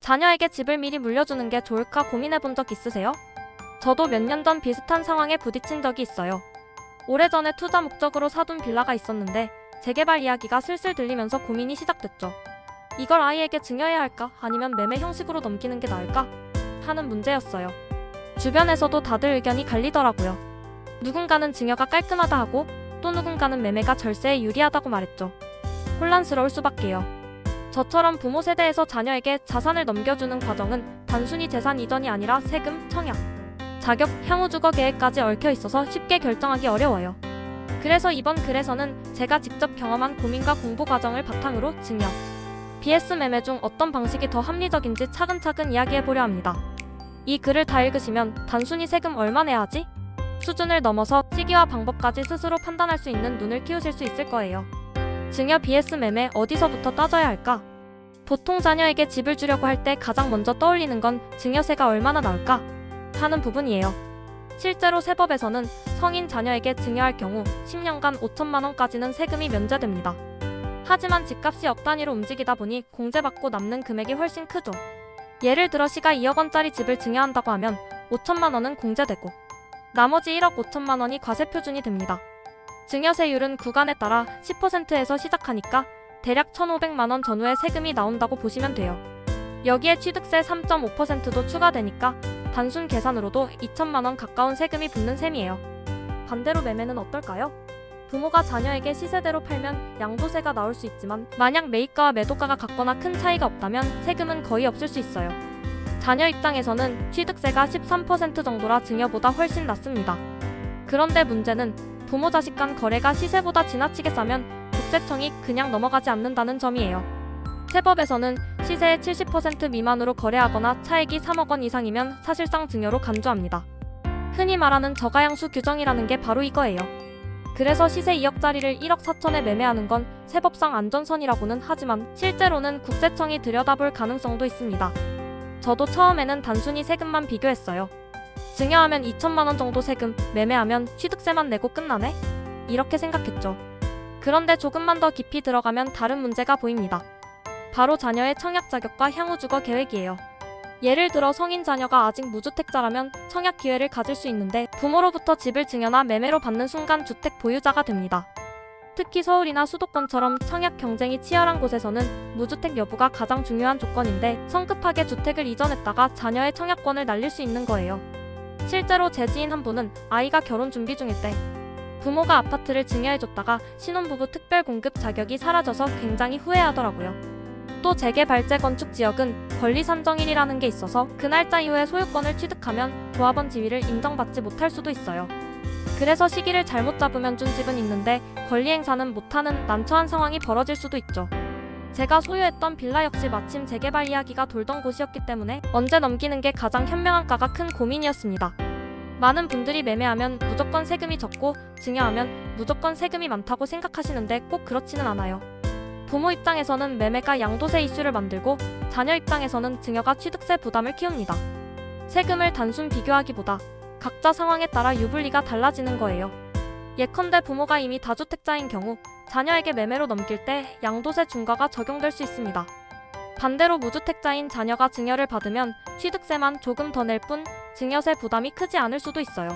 자녀에게 집을 미리 물려주는 게 좋을까 고민해본 적 있으세요? 저도 몇 년 전 비슷한 상황에 부딪힌 적이 있어요. 오래전에 투자 목적으로 사둔 빌라가 있었는데 재개발 이야기가 슬슬 들리면서 고민이 시작됐죠. 이걸 아이에게 증여해야 할까? 아니면 매매 형식으로 넘기는 게 나을까? 하는 문제였어요. 주변에서도 다들 의견이 갈리더라고요. 누군가는 증여가 깔끔하다 하고 또 누군가는 매매가 절세에 유리하다고 말했죠. 혼란스러울 수밖에요. 저처럼 부모 세대에서 자녀에게 자산을 넘겨주는 과정은 단순히 재산 이전이 아니라 세금, 청약, 자격, 향후 주거 계획까지 얽혀 있어서 쉽게 결정하기 어려워요. 그래서 이번 글에서는 제가 직접 경험한 고민과 공부 과정을 바탕으로 증여, vs 매매 중 어떤 방식이 더 합리적인지 차근차근 이야기해보려 합니다. 이 글을 다 읽으시면 단순히 세금 얼마 내야 하지? 수준을 넘어서 시기와 방법까지 스스로 판단할 수 있는 눈을 키우실 수 있을 거예요. 증여 vs 매매 어디서부터 따져야 할까? 보통 자녀에게 집을 주려고 할 때 가장 먼저 떠올리는 건 증여세가 얼마나 나올까? 하는 부분이에요. 실제로 세법에서는 성인 자녀에게 증여할 경우 10년간 5천만 원까지는 세금이 면제됩니다. 하지만 집값이 억 단위로 움직이다 보니 공제받고 남는 금액이 훨씬 크죠. 예를 들어 시가 2억 원짜리 집을 증여한다고 하면 5천만 원은 공제되고 나머지 1억 5천만 원이 과세 표준이 됩니다. 증여세율은 구간에 따라 10%에서 시작하니까 대략 1,500만 원 전후의 세금이 나온다고 보시면 돼요. 여기에 취득세 3.5%도 추가되니까 단순 계산으로도 2천만 원 가까운 세금이 붙는 셈이에요. 반대로 매매는 어떨까요? 부모가 자녀에게 시세대로 팔면 양도세가 나올 수 있지만 만약 매입가와 매도가가 같거나 큰 차이가 없다면 세금은 거의 없을 수 있어요. 자녀 입장에서는 취득세가 13% 정도라 증여보다 훨씬 낮습니다. 그런데 문제는 부모 자식 간 거래가 시세보다 지나치게 싸면 국세청이 그냥 넘어가지 않는다는 점이에요. 세법에서는 시세의 70% 미만으로 거래하거나 차액이 3억 원 이상이면 사실상 증여로 간주합니다. 흔히 말하는 저가양수 규정이라는 게 바로 이거예요. 그래서 시세 2억짜리를 1억 4천에 매매하는 건 세법상 안전선이라고는 하지만 실제로는 국세청이 들여다볼 가능성도 있습니다. 저도 처음에는 단순히 세금만 비교했어요. 증여하면 2천만 원 정도 세금, 매매하면 취득세만 내고 끝나네? 이렇게 생각했죠. 그런데 조금만 더 깊이 들어가면 다른 문제가 보입니다. 바로 자녀의 청약 자격과 향후 주거 계획이에요. 예를 들어 성인 자녀가 아직 무주택자라면 청약 기회를 가질 수 있는데 부모로부터 집을 증여나 매매로 받는 순간 주택 보유자가 됩니다. 특히 서울이나 수도권처럼 청약 경쟁이 치열한 곳에서는 무주택 여부가 가장 중요한 조건인데 성급하게 주택을 이전했다가 자녀의 청약권을 날릴 수 있는 거예요. 실제로 제 지인 한 분은 아이가 결혼 준비 중일 때 부모가 아파트를 증여해줬다가 신혼부부 특별공급 자격이 사라져서 굉장히 후회하더라고요. 또 재개발 재건축 지역은 권리산정일이라는 게 있어서 그 날짜 이후에 소유권을 취득하면 조합원 지위를 인정받지 못할 수도 있어요. 그래서 시기를 잘못 잡으면 준 집은 있는데 권리행사는 못하는 난처한 상황이 벌어질 수도 있죠. 제가 소유했던 빌라 역시 마침 재개발 이야기가 돌던 곳이었기 때문에 언제 넘기는 게 가장 현명한가가 큰 고민이었습니다. 많은 분들이 매매하면 무조건 세금이 적고 증여하면 무조건 세금이 많다고 생각하시는데 꼭 그렇지는 않아요. 부모 입장에서는 매매가 양도세 이슈를 만들고 자녀 입장에서는 증여가 취득세 부담을 키웁니다. 세금을 단순 비교하기보다 각자 상황에 따라 유불리가 달라지는 거예요. 예컨대 부모가 이미 다주택자인 경우 자녀에게 매매로 넘길 때 양도세 중과가 적용될 수 있습니다. 반대로 무주택자인 자녀가 증여를 받으면 취득세만 조금 더 낼 뿐 증여세 부담이 크지 않을 수도 있어요.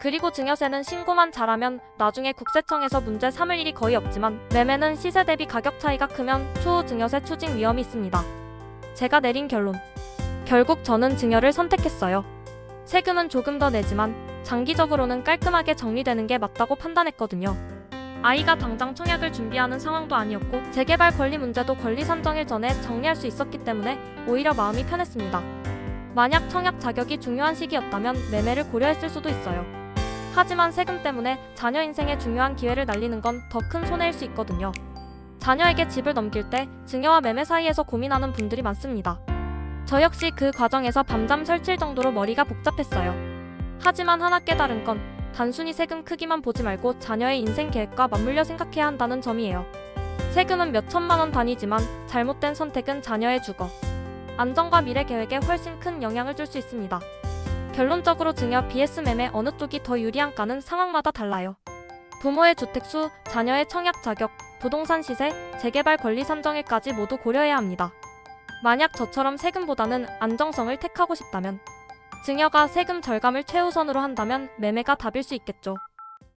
그리고 증여세는 신고만 잘하면 나중에 국세청에서 문제 삼을 일이 거의 없지만 매매는 시세 대비 가격 차이가 크면 추후 증여세 추징 위험이 있습니다. 제가 내린 결론. 결국 저는 증여를 선택했어요. 세금은 조금 더 내지만 장기적으로는 깔끔하게 정리되는 게 맞다고 판단했거든요. 아이가 당장 청약을 준비하는 상황도 아니었고 재개발 권리 문제도 권리 산정일 전에 정리할 수 있었기 때문에 오히려 마음이 편했습니다. 만약 청약 자격이 중요한 시기였다면 매매를 고려했을 수도 있어요. 하지만 세금 때문에 자녀 인생의 중요한 기회를 날리는 건 더 큰 손해일 수 있거든요. 자녀에게 집을 넘길 때 증여와 매매 사이에서 고민하는 분들이 많습니다. 저 역시 그 과정에서 밤잠 설칠 정도로 머리가 복잡했어요. 하지만 하나 깨달은 건 단순히 세금 크기만 보지 말고 자녀의 인생 계획과 맞물려 생각해야 한다는 점이에요. 세금은 몇 천만 원 단위지만 잘못된 선택은 자녀의 주거, 안정과 미래 계획에 훨씬 큰 영향을 줄 수 있습니다. 결론적으로 증여 vs 매매 어느 쪽이 더 유리한가는 상황마다 달라요. 부모의 주택수, 자녀의 청약 자격, 부동산 시세, 재개발 권리 산정일까지 모두 고려해야 합니다. 만약 저처럼 세금보다는 안정성을 택하고 싶다면, 증여가 세금 절감을 최우선으로 한다면 매매가 답일 수 있겠죠.